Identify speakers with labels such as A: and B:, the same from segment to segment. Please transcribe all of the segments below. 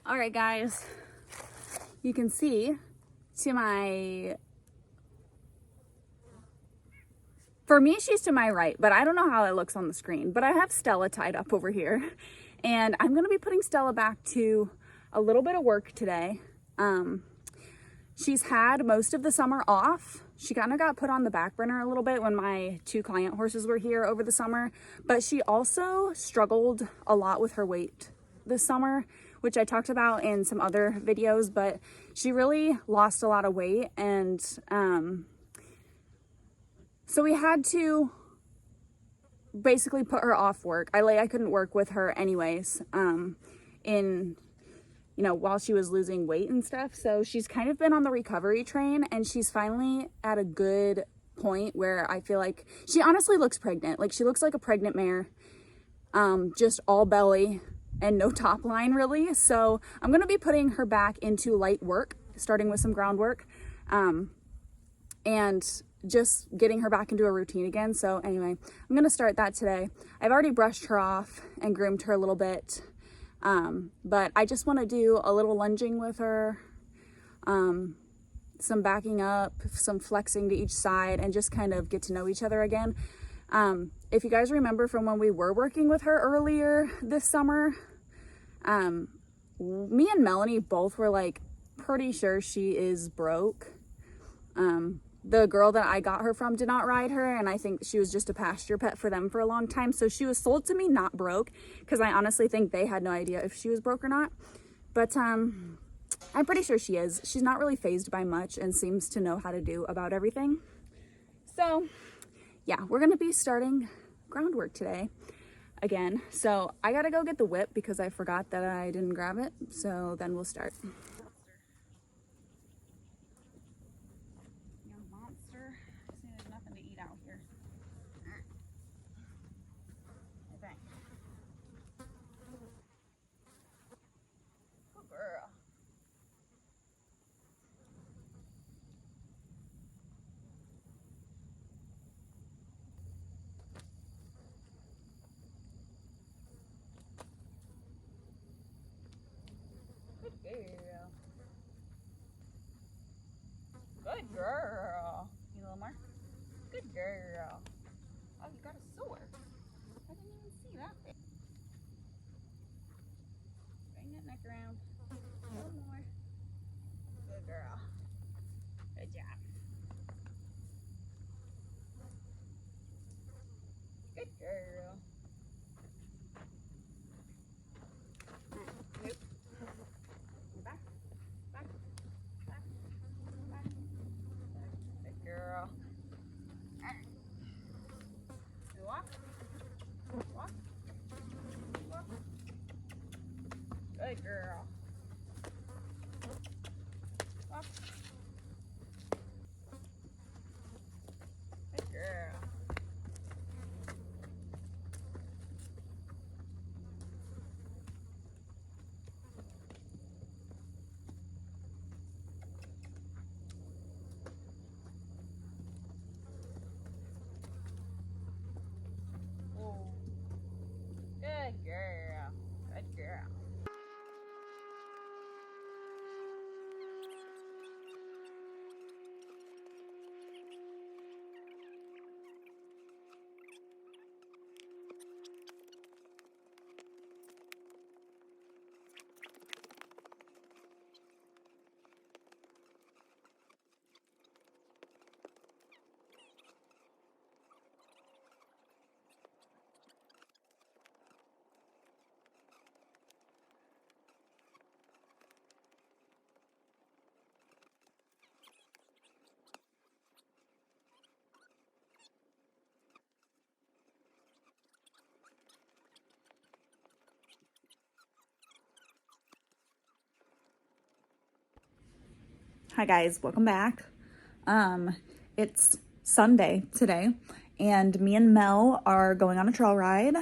A: All right, guys, you can see to my, for me, she's to my right, but I don't know how it looks on the screen, but I have Stella tied up over here and I'm going to be putting Stella back to a little bit of work today. She's had most of the summer off. She kind of got put on the back burner a little bit when my 2 client horses were here over the summer, but she also struggled a lot with her weight this summer, which I talked about in some other videos, but she really lost a lot of weight. And so we had to basically put her off work. I couldn't work with her anyways, while she was losing weight and stuff. So she's kind of been on the recovery train, and she's finally at a good point where I feel like she honestly looks pregnant. Like, she looks like a pregnant mare, just all belly and no top line really. So I'm going to be putting her back into light work, starting with some groundwork, and just getting her back into a routine again. So anyway, I'm going to start that today. I've already brushed her off and groomed her a little bit. But I just want to do a little lunging with her, some backing up, some flexing to each side, and just kind of get to know each other again. If you guys remember from when we were working with her earlier this summer, me and Melanie both were like pretty sure she is broke. The girl that I got her from did not ride her, and I think she was just a pasture pet for them for a long time. So she was sold to me not broke, because I honestly think they had no idea if she was broke or not. But I'm pretty sure she is. She's not really fazed by much and seems to know how to do about everything. So yeah, we're gonna be starting groundwork today again. So I gotta go get the whip because I forgot that I didn't grab it. So then we'll start. Good girl. You little more? Good girl. Oh, you got a sore. I didn't even see that thing. Bring that neck around. A little more. Good girl. Good job. Good girl. Nope. Back. Back. Back. Back. Good girl. You walk. Walk. Walk. Good girl. Walk. Good girl. Good girl. Good girl. Hi guys, welcome back. It's Sunday today, and me and Mel are going on a trail ride.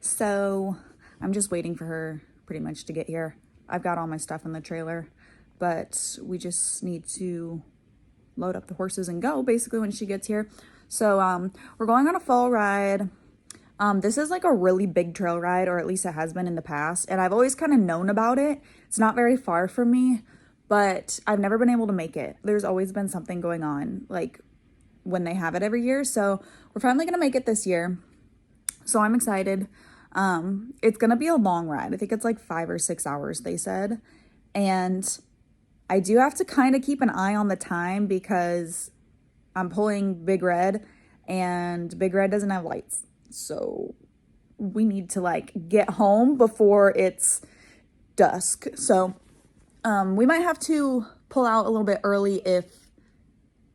A: So I'm just waiting for her pretty much to get here. I've got all my stuff in the trailer, but we just need to load up the horses and go basically when she gets here. So we're going on a fall ride.
B: This is like a really big trail ride, or at least it has been in the past, and I've always kind of known about it. It's not very far from me, but I've never been able to make it. There's always been something going on, like when they have it every year. So we're finally gonna make it this year. So I'm excited. It's gonna be a long ride. I think it's like 5 or 6 hours, they said. And I do have to kind of keep an eye on the time because I'm pulling Big Red and Big Red doesn't have lights. So we need to like get home before it's dusk. So we might have to pull out a little bit early if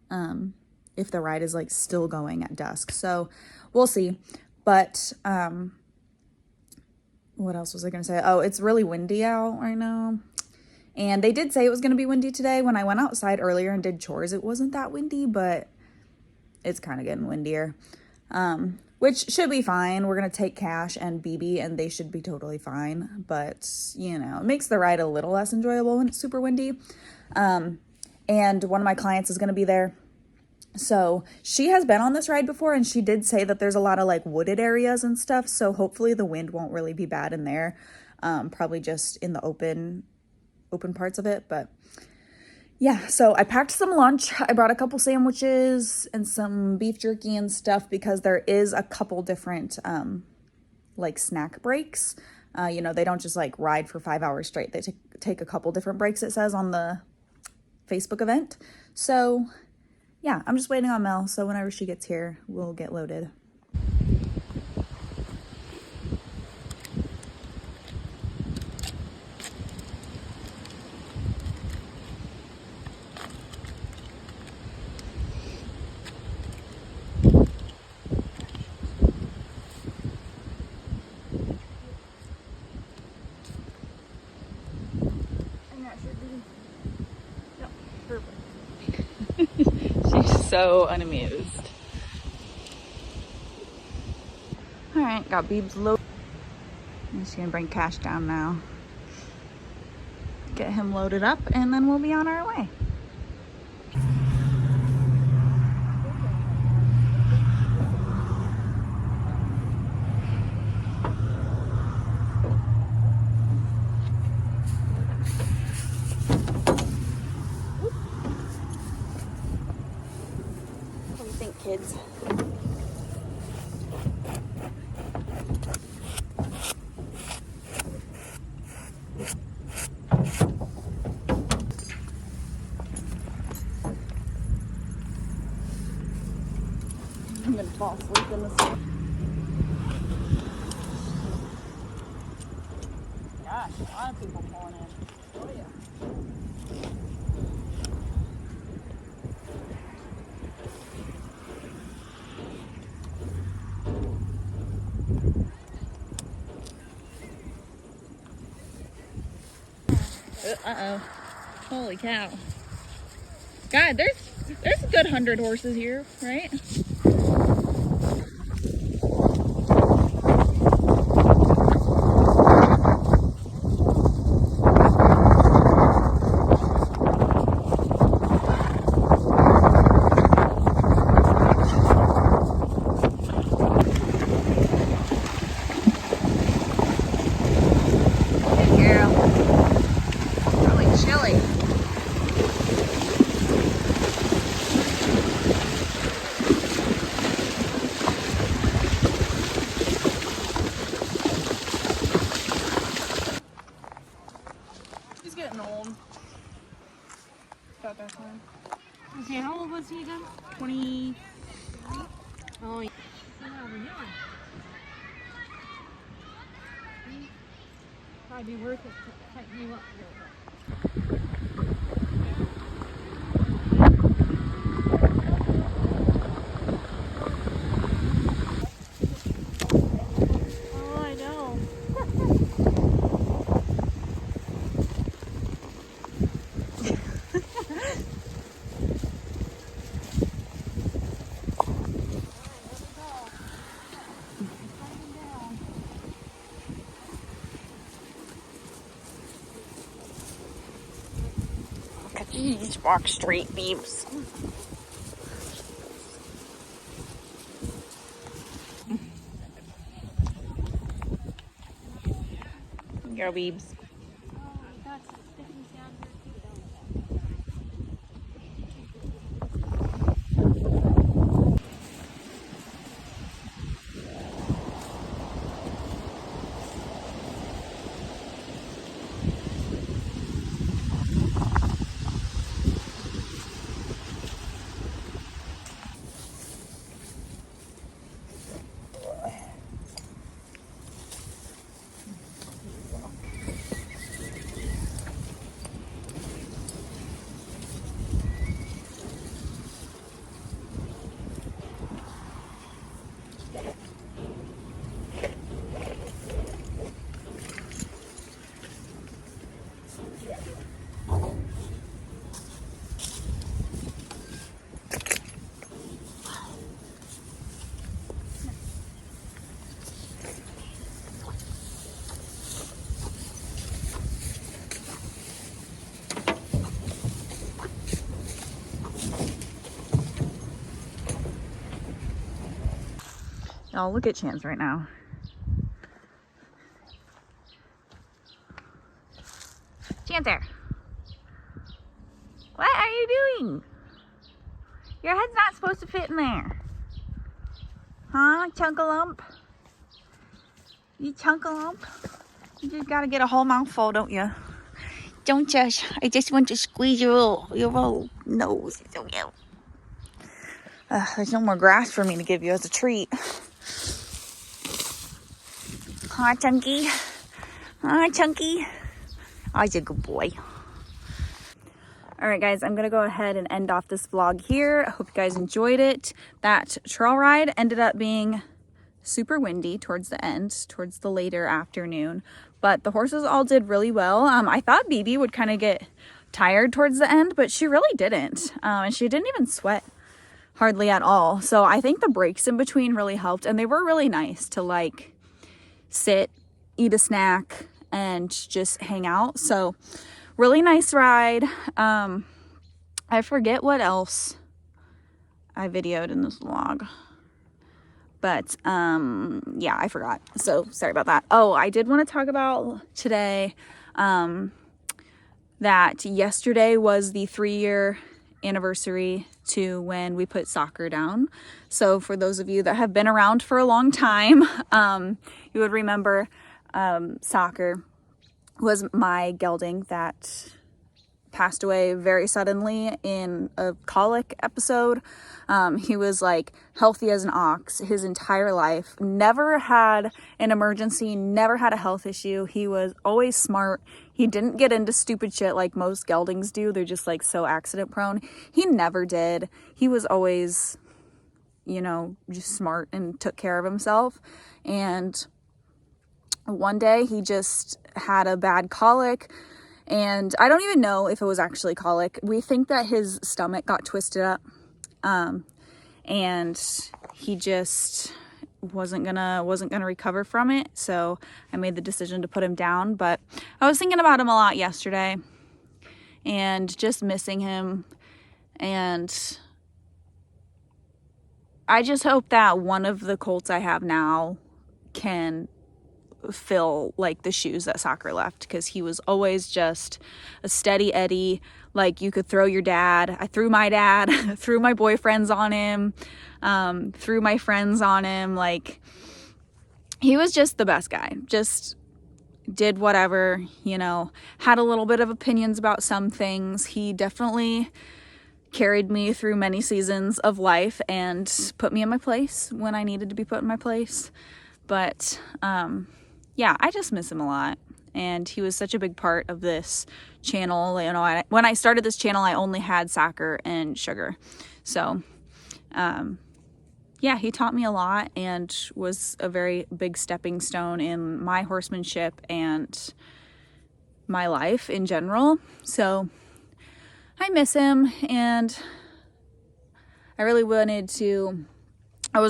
B: the ride is like still going at dusk. So we'll see. But what else was I gonna say? Oh, it's really windy out right now. And they did say it was gonna be windy today. When I went outside earlier and did chores, it wasn't that windy, but it's kind of getting windier. Which should be fine. We're gonna take Cash and BB and they should be totally fine. But, you know, it makes the ride a little less enjoyable when it's super windy. And one of my clients is gonna be there. So she has been on this ride before and she did say that there's a lot of like wooded areas and stuff. So hopefully the wind won't really be bad in there. Probably just in the open parts of it. But yeah, so I packed some lunch. I brought a couple sandwiches and some beef jerky and stuff because there is a couple different like snack breaks. You know, they don't just like ride for 5 hours straight. They take a couple different breaks, it says on the Facebook event. So yeah, I'm just waiting on Mel. So whenever she gets here, we'll get loaded. She's so unamused. All right, got Beebs low. I'm just gonna bring Cash down now. Get him loaded up and then we'll be on our way. What do you think, kids? I'm gonna fall asleep in the sun. Gosh, a lot of people pulling in. Oh yeah. Uh-oh. Holy cow. God, there's a good 100 horses here, right? About that time.
C: Okay, how old was he again?
B: 20.
C: Oh, yeah. Wow, we're young. Probably be worth it to tighten you up a little bit. Oh, I know.
B: Jeez, walk straight, Beebs. go, Beebs.
C: Oh, that's a sticking sound here too, don't it?
B: Oh, look at Chance right now. Chancer, what are you doing? Your head's not supposed to fit in there. Huh, Chunkalump? You Chunkalump? You just gotta get a whole mouthful, don't you? Don't you? I just want to squeeze your little nose. Don't you? There's no more grass for me to give you as a treat. Huh, Chunky? Huh, Chunky? Oh, he's a good boy. All right, guys, I'm gonna go ahead and end off this vlog here. I hope you guys enjoyed it. That trail ride ended up being super windy towards the end, towards the later afternoon, but the horses all did really well. I thought BB would kind of get tired towards the end, but she really didn't. And she didn't even sweat hardly at all. So I think the breaks in between really helped, and they were really nice to like sit, eat a snack, and just hang out. So really nice ride. I forget what else I videoed in this vlog, but yeah, I forgot, so sorry about that. Oh, I did want to talk about today that yesterday was the 3-year anniversary to when we put soccer down. So for those of you that have been around for a long time, you would remember soccer was my gelding that passed away very suddenly in a colic episode. He was like healthy as an ox his entire life, never had an emergency, never had a health issue. He was always smart. He didn't get into stupid shit like most geldings do. They're just like so accident prone. He never did. He was always, you know, just smart and took care of himself. And one day he just had a bad colic, and I don't even know if it was actually colic. We think that his stomach got twisted up, and he just wasn't gonna recover from it. So I made the decision to put him down. But I was thinking about him a lot yesterday and just missing him, and I just hope that one of the colts I have now can fill like the shoes that Soccer left, because he was always just a steady Eddie. Like, you could throw your dad. I threw my dad, threw my boyfriends on him, threw my friends on him. Like, he was just the best guy. Just did whatever, you know, had a little bit of opinions about some things. He definitely carried me through many seasons of life and put me in my place when I needed to be put in my place. But yeah, I just miss him a lot. And he was such a big part of this channel. You know, when I started this channel, I only had Soccer and Sugar. So, yeah, he taught me a lot and was a very big stepping stone in my horsemanship and my life in general. So I miss him, and I was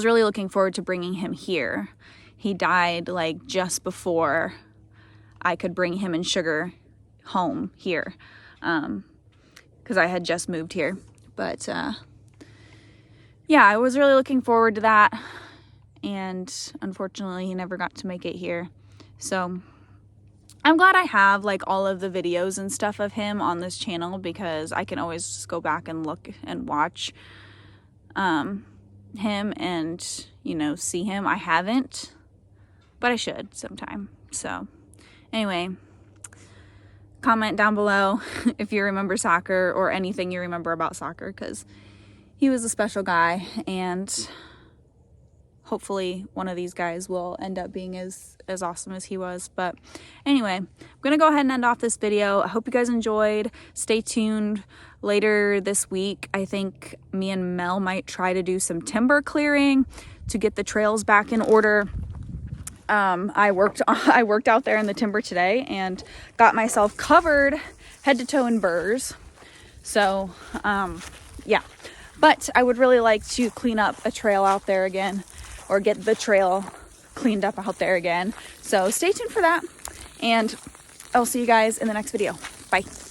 B: really looking forward to bringing him here. He died like just before I could bring him and Sugar home here, because I had just moved here. But yeah, I was really looking forward to that, and unfortunately he never got to make it here. So
A: I'm glad I have like all of the videos and stuff of him on this channel, because I can always just go back and look and watch him and, you know, see him. I haven't, but I should sometime. So anyway, comment down below if you remember soccer or anything you remember about soccer, because he was a special guy, and hopefully one of these guys will end up being as awesome as he was. But anyway, I'm gonna go ahead and end off this video. I hope you guys enjoyed. Stay tuned. Later this week, I think me and Mel might try to do some timber clearing to get the trails back in order. I worked out there in the timber today and got myself covered head to toe in burrs. So yeah, but I would really like to clean up a trail out there again, or get the trail cleaned up out there again. So stay tuned for that, and I'll see you guys in the next video. Bye.